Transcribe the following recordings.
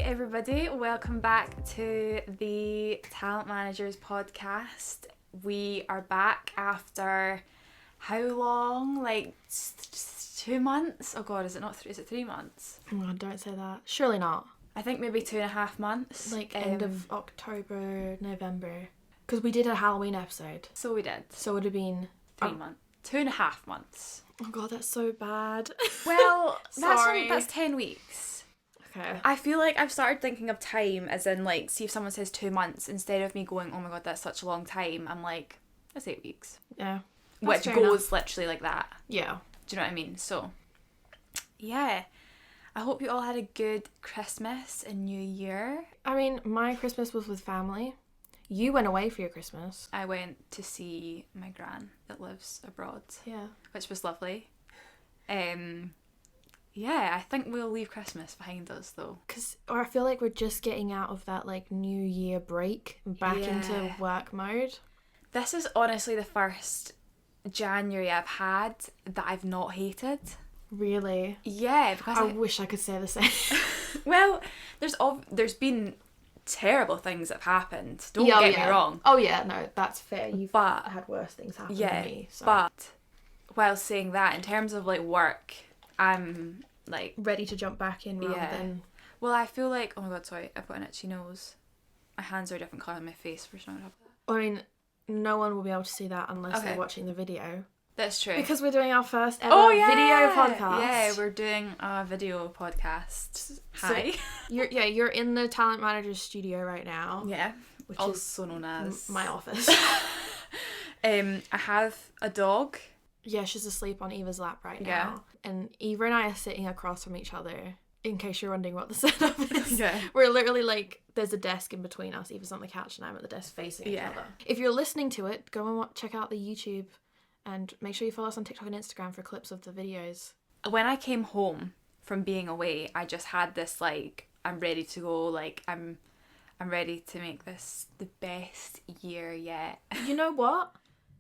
everybody, welcome back to the Talent Managers podcast. We are back after how long? Like 2 months? Oh god, is it 3 months? Oh god, don't say that. Surely not. I think maybe 2.5 months. Like end of October, November. Because we did a Halloween episode. So we did. So it would have been 3 months. 2.5 months. Oh god, that's so bad. Well, Sorry. that's 10 weeks. Okay. I feel like I've started thinking of time as in, like, see if someone says 2 months, instead of me going, oh my god, that's such a long time, I'm like, that's 8 weeks. Yeah. Which goes literally like that. Yeah. Do you know what I mean? So, yeah. I hope you all had a good Christmas and New Year. I mean, my Christmas was with family. You went away for your Christmas. I went to see my gran that lives abroad. Yeah. Which was lovely. Yeah, I think we'll leave Christmas behind us though. Or I feel like we're just getting out of that like New Year break and back into work mode. This is honestly the first January I've had that I've not hated. Really? Yeah, because I wish I could say the same. Well, there's been terrible things that have happened. Don't get me wrong. Oh yeah, no, that's fair. You've had worse things happen to me. So. But while saying that, in terms of like work, I'm like ready to jump back in rather than. Well, I feel like, oh my god, sorry, I've got an itchy nose. My hands are a different colour on my face for some reason. I mean, no one will be able to see that unless they're watching the video. That's true. Because we're doing our first ever video podcast. Yeah, we're doing a video podcast. Hi. So you're in the Talent Managers studio right now. Yeah. Which also known as my office. I have a dog. Yeah, she's asleep on Eva's lap right now. And Eva and I are sitting across from each other, in case you're wondering what the setup is. Yeah. We're literally like, there's a desk in between us. Eva's on the couch and I'm at the desk facing each other. If you're listening to it, go and check out the YouTube and make sure you follow us on TikTok and Instagram for clips of the videos. When I came home from being away, I just had this like, I'm ready to go, like I'm ready to make this the best year yet. You know what?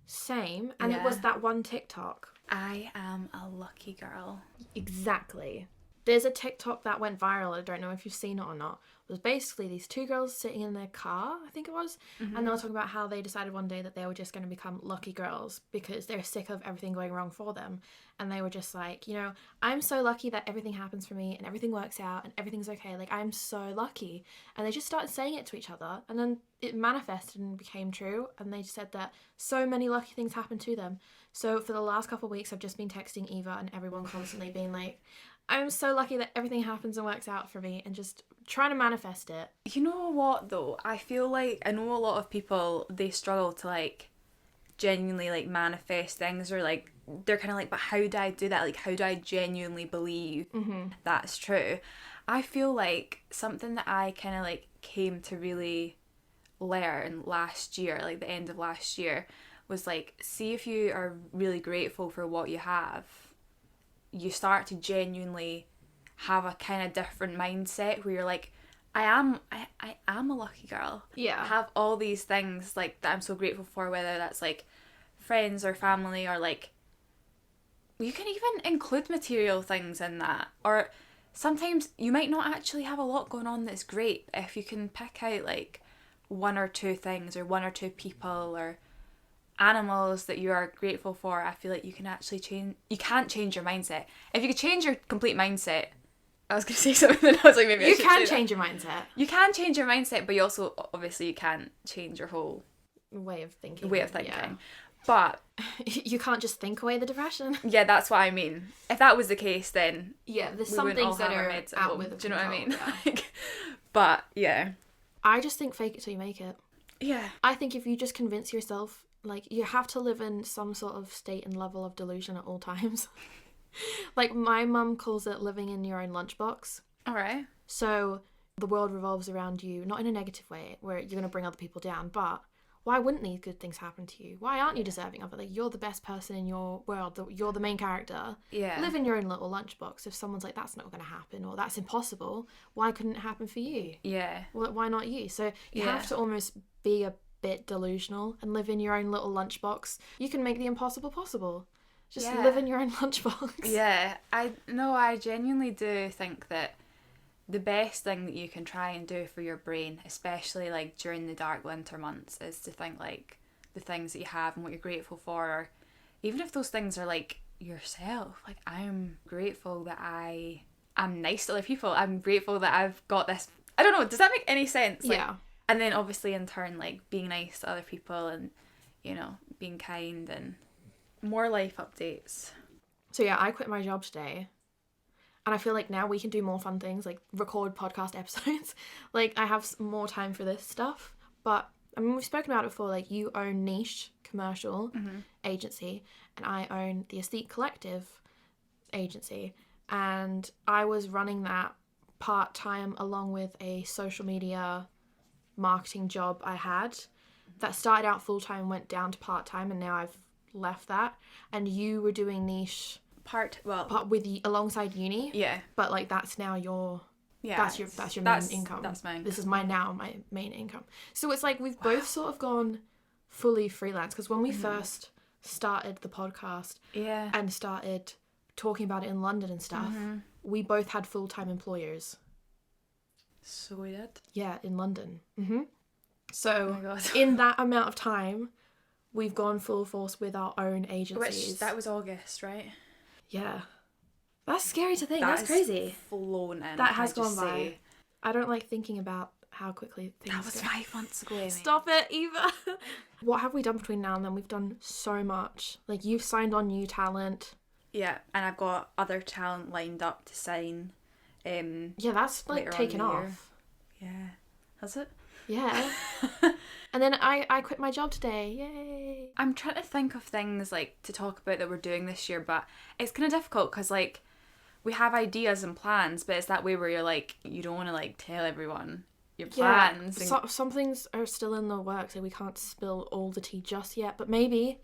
Same. And it was that one TikTok. I am a lucky girl. Exactly. There's a TikTok that went viral, I don't know if you've seen it or not. It was basically these two girls sitting in their car, I think it was, and they were talking about how they decided one day that they were just going to become lucky girls because they're sick of everything going wrong for them. And they were just like, you know, I'm so lucky that everything happens for me and everything works out and everything's okay. Like, I'm so lucky. And they just started saying it to each other, and then it manifested and became true. And they just said that so many lucky things happened to them. So for the last couple of weeks, I've just been texting Eva and everyone constantly being like, I'm so lucky that everything happens and works out for me, and just trying to manifest it. You know what though? I feel like I know a lot of people, they struggle to like genuinely like manifest things, or like they're kind of like, but how do I do that? Like, how do I genuinely believe that's true? I feel like something that I kind of like came to really learn last year, like the end of last year, was like, see if you are really grateful for what you have, you start to genuinely have a kind of different mindset where you're like, I am a lucky girl. Yeah. I have all these things like that I'm so grateful for, whether that's like friends or family, or like you can even include material things in that. Or sometimes you might not actually have a lot going on that's great. If you can pick out like one or two things, or one or two people, or animals that you are grateful for, I feel like you can actually change. You can't change your mindset. If you could change your complete mindset, I was going to say something, I was like, maybe I should can change your mindset. You can change your mindset, but you also, obviously, you can't change your whole way of thinking. Yeah. But you can't just think away the depression. Yeah, that's what I mean. If that was the case, then there's some things that are out with. Do you know what I mean? Yeah. But yeah, I just think fake it till you make it. Yeah. I think if you just convince yourself, like, you have to live in some sort of state and level of delusion at all times. Like, my mum calls it living in your own lunchbox. All right. So the world revolves around you, not in a negative way where you're going to bring other people down, but why wouldn't these good things happen to you? Why aren't you deserving of it? Like, you're the best person in your world. You're the main character. Yeah. Live in your own little lunchbox. If someone's like, that's not going to happen, or that's impossible, why couldn't it happen for you? Yeah. Well, why not you? So you have to almost be a bit delusional and live in your own little lunchbox. You can make the impossible possible. Just live in your own lunchbox. Yeah. I genuinely do think that the best thing that you can try and do for your brain, especially like during the dark winter months, is to think like the things that you have and what you're grateful for, or even if those things are like yourself. Like, I'm grateful that I'm nice to other people. I'm grateful that I've got this. I don't know, does that make any sense? Like, yeah. And then obviously in turn, like, being nice to other people and, you know, being kind and more life updates. So yeah, I quit my job today. And I feel like now we can do more fun things, like record podcast episodes. Like, I have more time for this stuff. But, I mean, we've spoken about it before. Like, you own Niche Commercial Agency, and I own the Aesthete Collective Agency. And I was running that part-time along with a social media marketing job I had that started out full-time, went down to part-time, and now I've left that. And you were doing Niche part with alongside uni. Yeah. But like, that's now your that's your main income. That's mine. This is my main income. So it's like we've both sort of gone fully freelance, because when we first started the podcast and started talking about it in London and stuff, we both had full-time employers. So we did? Yeah, in London. So Oh my God. in that amount of time, we've gone full force with our own agencies. Which, that was August, right? Yeah. That's scary to think. That's crazy. Flown in. That has gone by. I don't like thinking about how quickly things That was go. 5 months ago, Amy. Stop it, Eva. What have we done between now and then? We've done so much. Like, you've signed on new talent. Yeah, and I've got other talent lined up to sign. Yeah, that's like taken off. Yeah. Has it? Yeah. And then I quit my job today. Yay. I'm trying to think of things like to talk about that we're doing this year, but it's kind of difficult because like we have ideas and plans, but it's that way where you're like, you don't want to like tell everyone your plans. Yeah, some things are still in the works, so we can't spill all the tea just yet, but maybe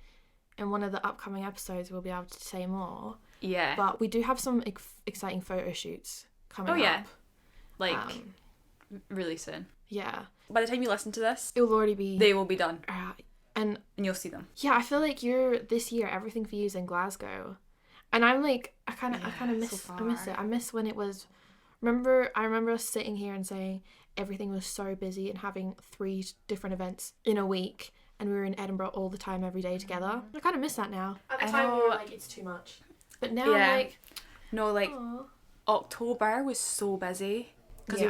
in one of the upcoming episodes we'll be able to say more. Yeah. But we do have some exciting photo shoots coming up. Oh yeah. Like really soon. Yeah. By the time you listen to this, it will already be... They will be done. And you'll see them. Yeah, I feel like this year, everything for you is in Glasgow. And I'm like, I kind of miss it. I miss when it was... I remember us sitting here and saying everything was so busy and having 3 different events in a week. And we were in Edinburgh all the time, every day together. I kind of miss that now. At the time, we were like, it's too much. But now I'm like... No, like, aww. October was so busy. Because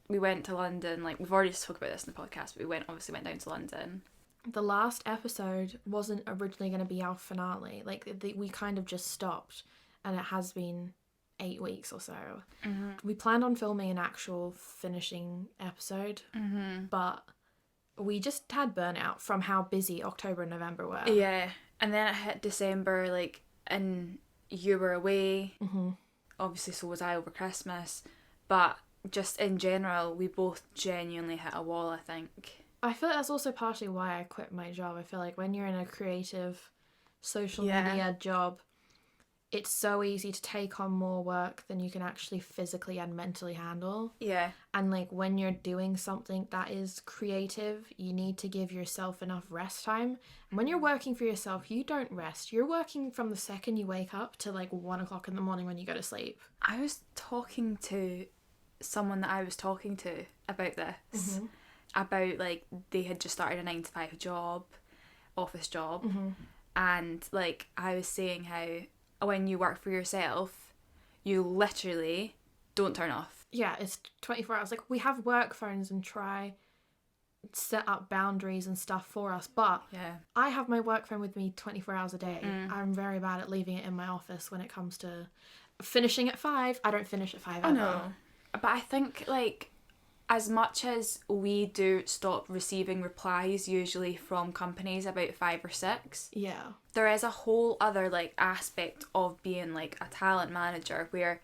we went to London. Like, we've already spoke about this in the podcast, but we obviously went down to London. The last episode wasn't originally going to be our finale. Like, we kind of just stopped, and it has been 8 weeks or so. We planned on filming an actual finishing episode, but we just had burnout from how busy October and November were. Yeah, and then it hit December, like, and you were away. Obviously, so was I over Christmas, but just in general, we both genuinely hit a wall, I think. I feel like that's also partially why I quit my job. I feel like when you're in a creative social media job, it's so easy to take on more work than you can actually physically and mentally handle. Yeah. And like when you're doing something that is creative, you need to give yourself enough rest time. And when you're working for yourself, you don't rest. You're working from the second you wake up to like 1 o'clock in the morning when you go to sleep. I was talking to someone that I was talking to about this, about like they had just started a 9-to-5 job, office job, and like I was saying how when you work for yourself, you literally don't turn off. Yeah, it's 24 hours. Like, we have work phones and try set up boundaries and stuff for us, but I have my work phone with me 24 hours a day. I'm very bad at leaving it in my office when it comes to finishing at 5. I don't finish at 5 ever. No. But I think, like, as much as we do stop receiving replies usually from companies about 5 or 6, there is a whole other, like, aspect of being, like, a talent manager where,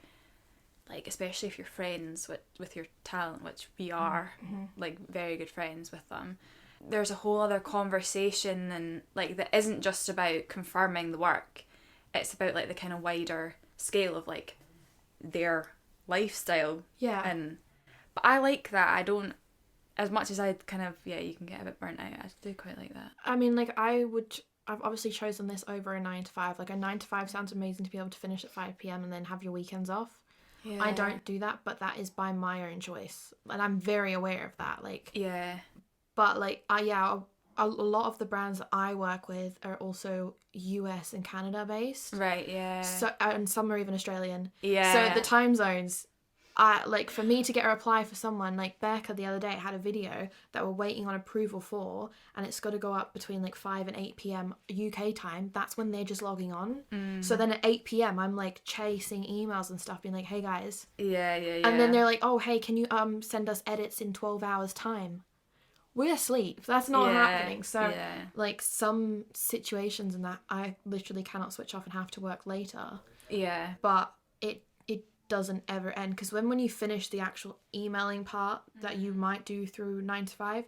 like, especially if you're friends with your talent, which we are, like, very good friends with them, there's a whole other conversation and, like, that isn't just about confirming the work. It's about, like, the kind of wider scale of, like, their lifestyle. But I like that. I don't, as much as I kind of, you can get a bit burnt out, I do quite like that. I mean, like, I've obviously chosen this over a 9-to-5. Like, a 9-to-5 sounds amazing to be able to finish at 5 p.m. and then have your weekends off. I don't do that, but that is by my own choice, and I'm very aware of that. Like, Yeah. but like, a lot of the brands that I work with are also US and Canada based. Right, yeah. So, and some are even Australian. Yeah. So the time zones, like for me to get a reply for someone, like Becca the other day had a video that we're waiting on approval for, and it's got to go up between like 5 and 8 p.m. UK time. That's when they're just logging on. So then at 8 p.m. I'm like chasing emails and stuff being like, hey guys. Yeah. And then they're like, oh hey, can you send us edits in 12 hours time? We're asleep. That's not happening. So like some situations in that I literally cannot switch off and have to work later. Yeah. But it doesn't ever end, because when you finish the actual emailing part that you might do through 9 to 5,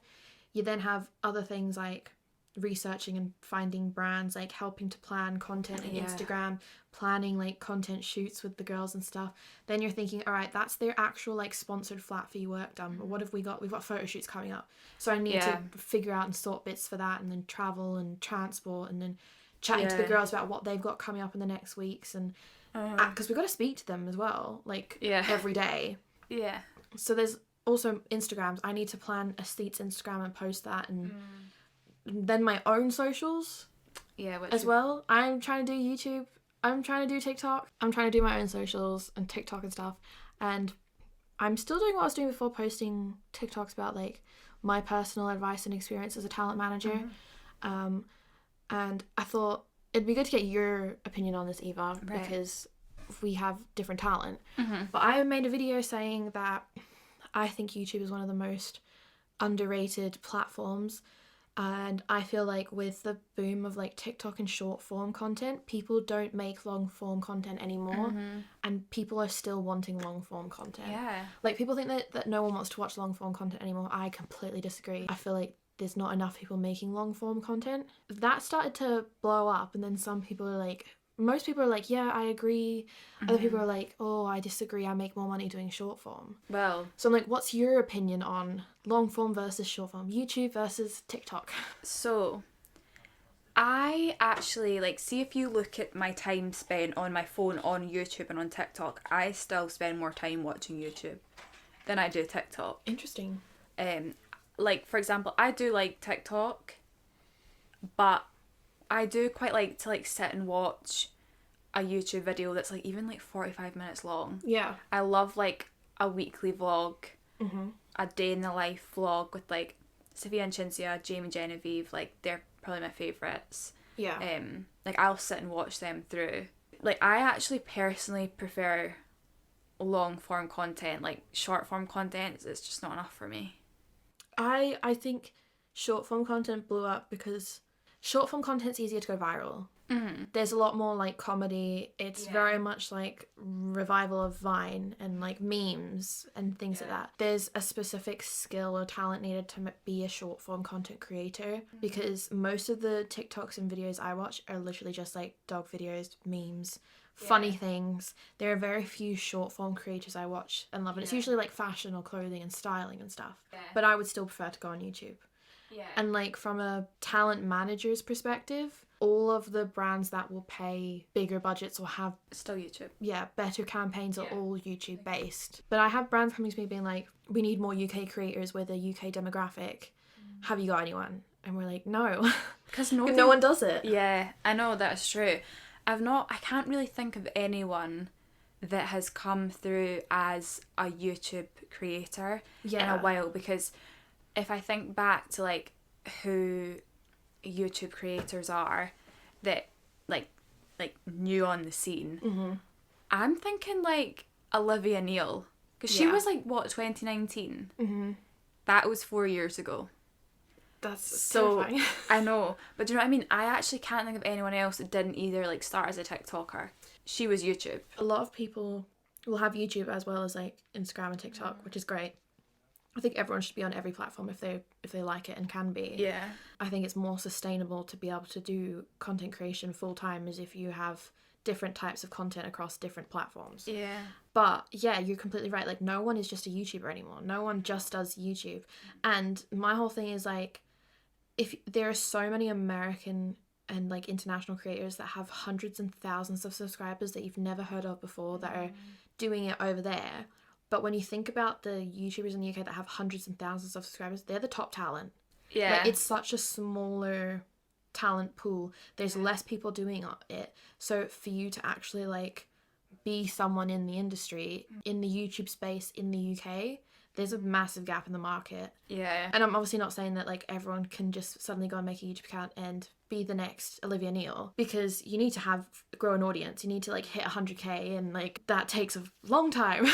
you then have other things like researching and finding brands, like helping to plan content on Instagram, planning like content shoots with the girls and stuff. Then you're thinking, all right, that's their actual like sponsored flat fee work done, but what have we got? We've got photo shoots coming up, so I need to figure out and sort bits for that, and then travel and transport, and then chatting to the girls about what they've got coming up in the next weeks, and because we've got to speak to them as well, like every day. Yeah. So there's also Instagrams. I need to plan a Sleets Instagram and post that, and then my own socials as well. I'm trying to do YouTube. I'm trying to do TikTok. I'm trying to do my own socials and TikTok and stuff. And I'm still doing what I was doing before, posting TikToks about like my personal advice and experience as a talent manager. And I thought it'd be good to get your opinion on this, Eva, because we have different talent. But I made a video saying that I think YouTube is one of the most underrated platforms, and I feel like with the boom of like TikTok and short form content, people don't make long form content anymore, and people are still wanting long form content. Like people think that no one wants to watch long form content anymore. I completely disagree. I feel like there's not enough people making long form content. That started to blow up, and then most people are like, yeah, I agree. Other people are like, oh, I disagree. I make more money doing short form. Well, so I'm like, what's your opinion on long form versus short form, YouTube versus TikTok? So I actually, like, see if you look at my time spent on my phone on YouTube and on TikTok, I still spend more time watching YouTube than I do TikTok. Interesting. Like, for example, I do like TikTok, but I do quite like to like sit and watch a YouTube video that's like even like 45 minutes long. Yeah. I love like a weekly vlog, a day in the life vlog with like Sophia and Chinzia, Jamie Genevieve, like they're probably my favourites. Yeah. Like I'll sit and watch them through. Like I actually personally prefer long form content. Like short form content is just not enough for me. I think short form content blew up because short form content's easier to go viral. There's a lot more like comedy. It's very much like revival of Vine and like memes and things like that. There's a specific skill or talent needed to be a short form content creator, because most of the TikToks and videos I watch are literally just like dog videos, memes, funny things. There are very few short form creators I watch and love, and it's usually like fashion or clothing and styling and stuff. But I would still prefer to go on YouTube. And like from a talent manager's perspective, all of the brands that will pay bigger budgets or have still YouTube. Better campaigns are all YouTube based. But I have brands coming to me being like, we need more UK creators with a UK demographic. Have you got anyone? And we're like, no. Because no one does it. Yeah, I know, that's true. I can't really think of anyone that has come through as a YouTube creator in a while, because if I think back to like who YouTube creators are that like new on the scene, I'm thinking like Olivia Neal, because she was like 2019. That was 4 years ago. That's so terrifying. I know, but do you know what I mean? I actually can't think of anyone else that didn't either like start as a TikToker. She was YouTube. A lot of people will have YouTube as well as like Instagram and TikTok, which is great. I think everyone should be on every platform if they like it and can be. Yeah. I think it's more sustainable to be able to do content creation full time as if you have different types of content across different platforms. Yeah. But yeah, you're completely right. Like no one is just a YouTuber anymore. No one just does YouTube. And my whole thing is like, if there are so many American and like international creators that have hundreds and thousands of subscribers that you've never heard of before that are doing it over there. But when you think about the YouTubers in the UK that have hundreds and thousands of subscribers, they're the top talent. Yeah. Like, it's such a smaller talent pool. There's less people doing it. So for you to actually like be someone in the industry, in the YouTube space in the UK, there's a massive gap in the market. Yeah. And I'm obviously not saying that like everyone can just suddenly go and make a YouTube account and be the next Olivia Neal, because you need to grow an audience. You need to like hit 100k, and like that takes a long time.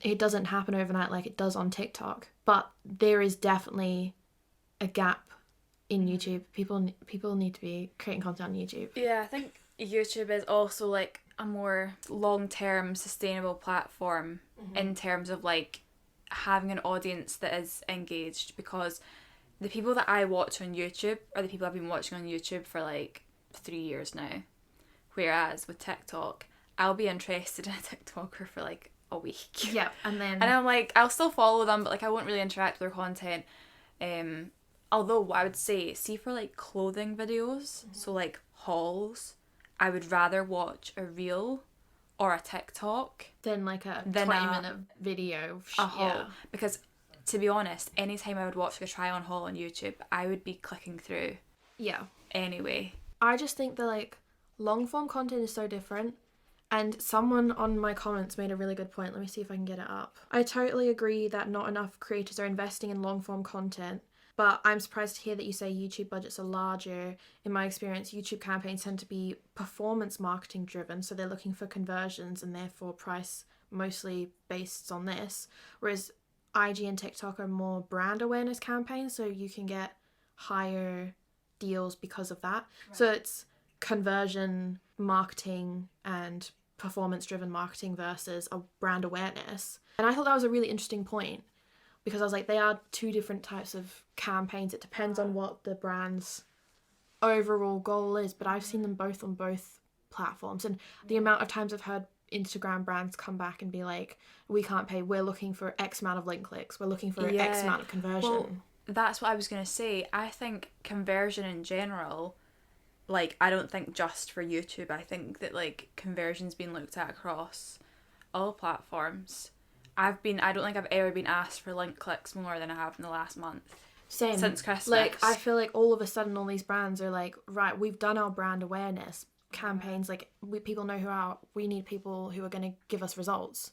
It doesn't happen overnight like it does on TikTok, but there is definitely a gap in YouTube. People need to be creating content on YouTube. Yeah, I think YouTube is also like a more long-term sustainable platform in terms of like having an audience that is engaged, because the people that I watch on YouTube are the people I've been watching on YouTube for like 3 years now, whereas with TikTok I'll be interested in a TikToker for like a week. Yeah, and I'm like, I'll still follow them, but like I won't really interact with their content. Although what I would say, see for like clothing videos, so like hauls, I would rather watch a reel or a TikTok than like a 20-minute video. A haul. Because to be honest, anytime I would watch a try on haul on YouTube, I would be clicking through. Yeah. Anyway. I just think that like long form content is so different. And someone on my comments made a really good point. Let me see if I can get it up. I totally agree that not enough creators are investing in long form content. But I'm surprised to hear that you say YouTube budgets are larger. In my experience, YouTube campaigns tend to be performance marketing driven, so they're looking for conversions and therefore price mostly based on this. Whereas IG and TikTok are more brand awareness campaigns, so you can get higher deals because of that. Right. So it's conversion marketing and performance driven marketing versus a brand awareness. And I thought that was a really interesting point, because I was like, they are two different types of campaigns. It depends on what the brand's overall goal is, but I've seen them both on both platforms. And the amount of times I've heard Instagram brands come back and be like, we can't pay, we're looking for X amount of link clicks, we're looking for X amount of conversion. Well, that's what I was going to say. I think conversion in general, like, I don't think just for YouTube, I think that like conversion's been looked at across all platforms. I don't think I've ever been asked for link clicks more than I have in the last month. Same. Since Christmas. Like, I feel like all of a sudden all these brands are like, right, we've done our brand awareness campaigns. Like, people know we need people who are going to give us results.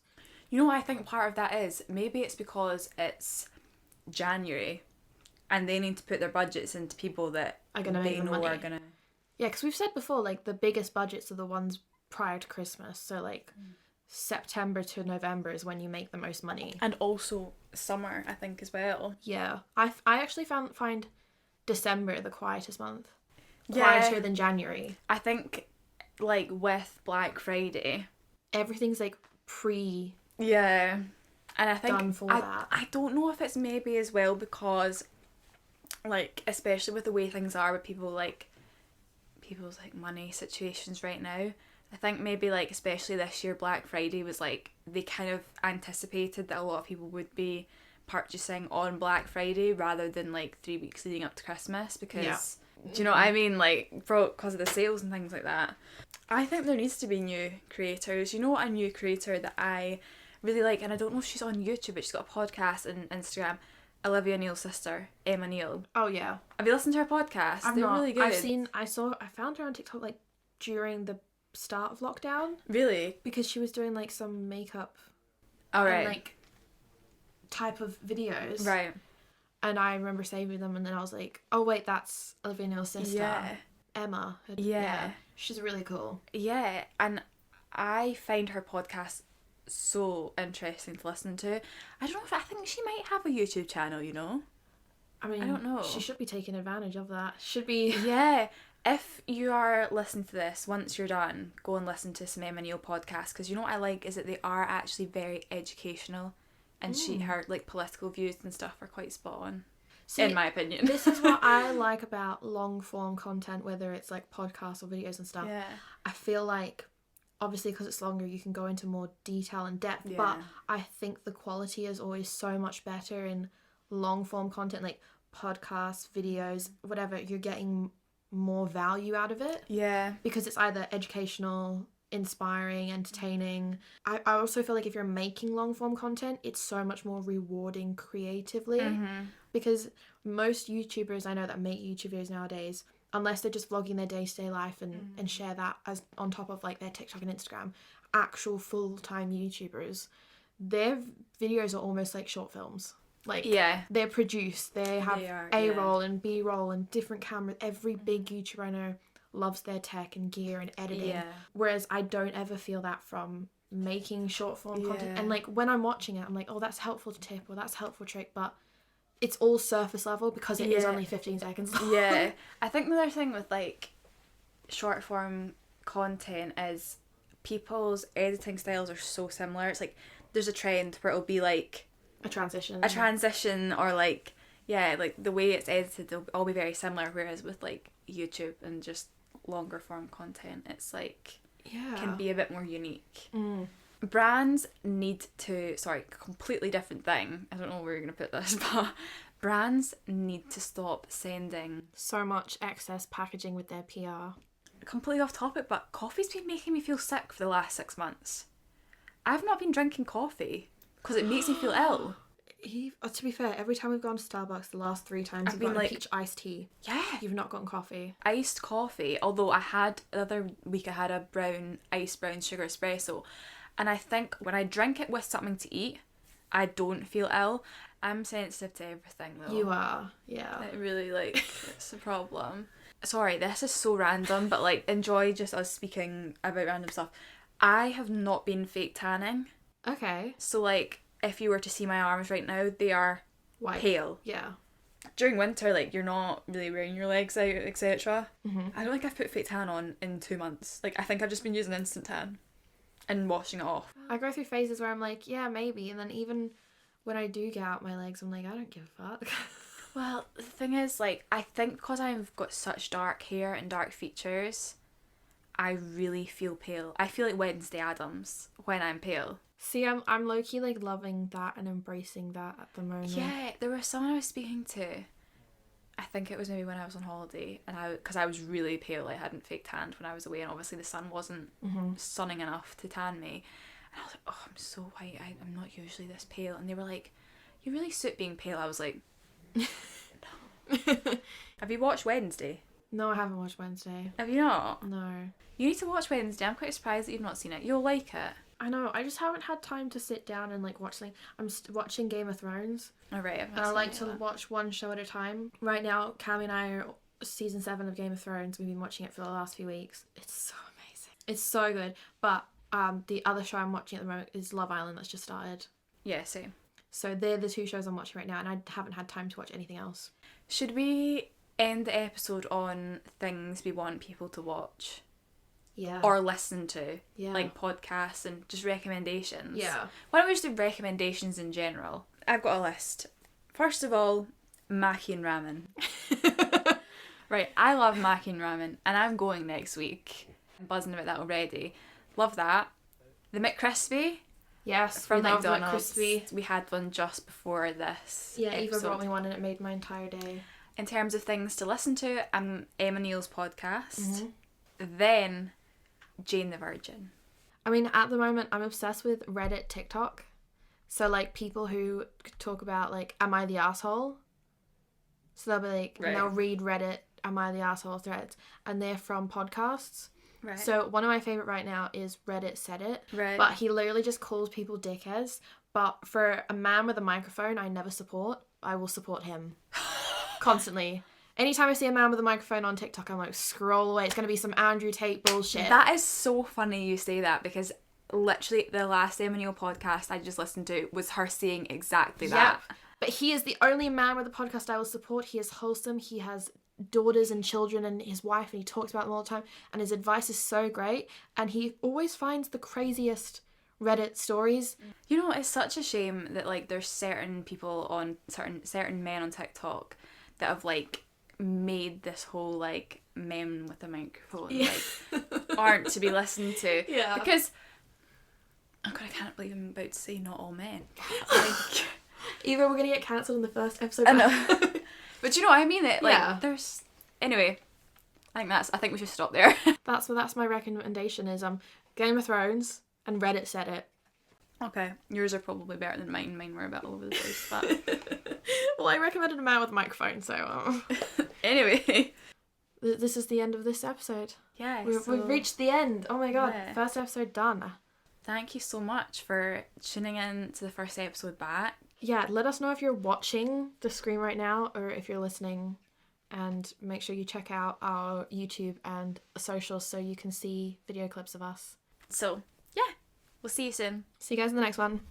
You know what I think part of that is? Maybe it's because it's January and they need to put their budgets into people that are going to make them money. Are going to... Yeah, because we've said before, like, the biggest budgets are the ones prior to Christmas. So, like... September to November is when you make the most money. And also summer, I think, as well. Yeah. I actually find December the quietest month. Quieter than January. I think, like, with Black Friday... everything's, like, pre... Yeah. And I think... done for that. I don't know if it's maybe as well because, like, especially with the way things are with people's, like, money situations right now... I think maybe, like, especially this year, Black Friday was, like, they kind of anticipated that a lot of people would be purchasing on Black Friday rather than, like, 3 weeks leading up to Christmas because, do you know what I mean? Like, because of the sales and things like that. I think there needs to be new creators. You know what, a new creator that I really like, and I don't know if she's on YouTube, but she's got a podcast and Instagram, Olivia Neal's sister, Emma Neal. Oh, yeah. Have you listened to her podcast? They're really good. I found her on TikTok, like, during the start of lockdown. Really? Because she was doing like some makeup and like type of videos. Right. And I remember saving them and then I was like, oh wait, that's Olivia Neal's sister. Yeah. Emma. Yeah. She's really cool. Yeah. And I find her podcast so interesting to listen to. I think she might have a YouTube channel, you know? I mean, I don't know. She should be taking advantage of that. Should be. Yeah. If you are listening to this, once you're done, go and listen to some Emma Neal podcasts, because you know what I like is that they are actually very educational, and her like political views and stuff are quite spot on. See, in my opinion. This is what I like about long form content, whether it's like podcasts or videos and stuff. Yeah. I feel like obviously because it's longer you can go into more detail and depth, but I think the quality is always so much better in long form content, like podcasts, videos, whatever. You're getting more value out of it. Yeah. Because it's either educational, inspiring, entertaining. I also feel like if you're making long form content, it's so much more rewarding creatively. Because most YouTubers I know that make YouTube videos nowadays, unless they're just vlogging their day-to-day life and share that as on top of like their TikTok and Instagram, actual full-time YouTubers, their videos are almost like short films. Like, they're produced, they have A-roll and B-roll and different cameras. Every big YouTuber I know loves their tech and gear and editing. Whereas I don't ever feel that from making short form content. And like when I'm watching it, I'm like, oh, that's helpful tip or that's helpful trick, but it's all surface level because it is only 15 seconds long. Yeah. I think the other thing with like short form content is people's editing styles are so similar. It's like there's a trend where it'll be like a transition or like like the way it's edited, they'll all be very similar, whereas with like YouTube and just longer form content, it's like can be a bit more unique. Brands need to completely different thing, I don't know where you're gonna put this, but brands need to stop sending so much excess packaging with their PR. Completely off topic, but coffee's been making me feel sick for the last 6 months. I've not been drinking coffee because it makes me feel ill. To be fair, every time we've gone to Starbucks the last 3 times, I've been like peach iced tea. Yeah. You've not gotten coffee. Iced coffee, although the other week I had a iced brown sugar espresso. And I think when I drink it with something to eat, I don't feel ill. I'm sensitive to everything though. You are, yeah. It really it's a problem. Sorry, this is so random, but like enjoy just us speaking about random stuff. I have not been fake tanning. Okay. So like if you were to see my arms right now, they are white. Pale. Yeah. During winter, like you're not really wearing your legs out, etc. I don't think I've put fake tan on in 2 months. Like I think I've just been using instant tan and washing it off. I go through phases where I'm like, yeah, maybe, and then even when I do get out my legs, I'm like, I don't give a fuck. Well, the thing is, like, I think because I've got such dark hair and dark features, I really feel pale. I feel like Wednesday Addams when I'm pale. See, I'm low-key, like, loving that and embracing that at the moment. Yeah, there was someone I was speaking to, I think it was maybe when I was on holiday, and because I was really pale, I hadn't fake tanned when I was away, and obviously the sun wasn't sunning enough to tan me. And I was like, oh, I'm so white, I'm not usually this pale. And they were like, you really suit being pale. I was like, no. Have you watched Wednesday? No, I haven't watched Wednesday. Have you not? No. You need to watch Wednesday. I'm quite surprised that you've not seen it. You'll like it. I know. I just haven't had time to sit down and like watch something. I'm watching Game of Thrones. Oh, right. And I like to watch one show at a time. Right now, Cami and I are season 7 of Game of Thrones. We've been watching it for the last few weeks. It's so amazing. It's so good. But the other show I'm watching at the moment is Love Island that's just started. Yeah, same. So they're the 2 shows I'm watching right now, and I haven't had time to watch anything else. Should we end the episode on things we want people to watch? Yeah. Or listen to. Yeah. Like podcasts and just recommendations. Yeah. Why don't we just do recommendations in general? I've got a list. First of all, Maki and Ramen. Right, I love Maki and Ramen, and I'm going next week. I'm buzzing about that already. Love that. The McCrispy. Yes, from we love McDonald's. McCrispy. We had one just before this. Yeah, episode. Eva brought me one and it made my entire day. In terms of things to listen to, Emma Neal's podcast. Then Jane the Virgin. I mean, at the moment, I'm obsessed with Reddit TikTok. So, like, people who talk about, like, am I the asshole? So they'll be like, right. And they'll read Reddit, am I the asshole threads, and they're from podcasts. Right. So one of my favourite right now is Reddit Said It. Right. But he literally just calls people dickheads. But for a man with a microphone, I never support. I will support him. Constantly. Anytime I see a man with a microphone on TikTok, I'm like, scroll away. It's going to be some Andrew Tate bullshit. That is so funny you say that, because literally the last Emmy and Eva podcast I just listened to was her saying exactly that. But he is the only man with a podcast I will support. He is wholesome. He has daughters and children and his wife, and he talks about them all the time, and his advice is so great, and he always finds the craziest Reddit stories. You know, it's such a shame that like there's certain people on certain men on TikTok that have like made this whole like men with a microphone like aren't to be listened to. Yeah. Because oh god, I can't believe I'm about to say not all men. Like Either we're gonna get cancelled in the first episode. I know. But you know what I mean? It like Yeah. there's anyway. I think we should stop there. That's my recommendation is Game of Thrones and Reddit said it. Okay, yours are probably better than mine. Mine were a bit all over the place, but Well, I recommended a man with a microphone, so anyway, this is the end of this episode. yeah, We've reached the end. Oh my god, Yeah. first episode done. Thank you so much for tuning in to the first episode back. Yeah, let us know if you're watching the screen right now or if you're listening, and make sure you check out our YouTube and socials so you can see video clips of us. So, yeah, we'll see you soon. See you guys in the next one.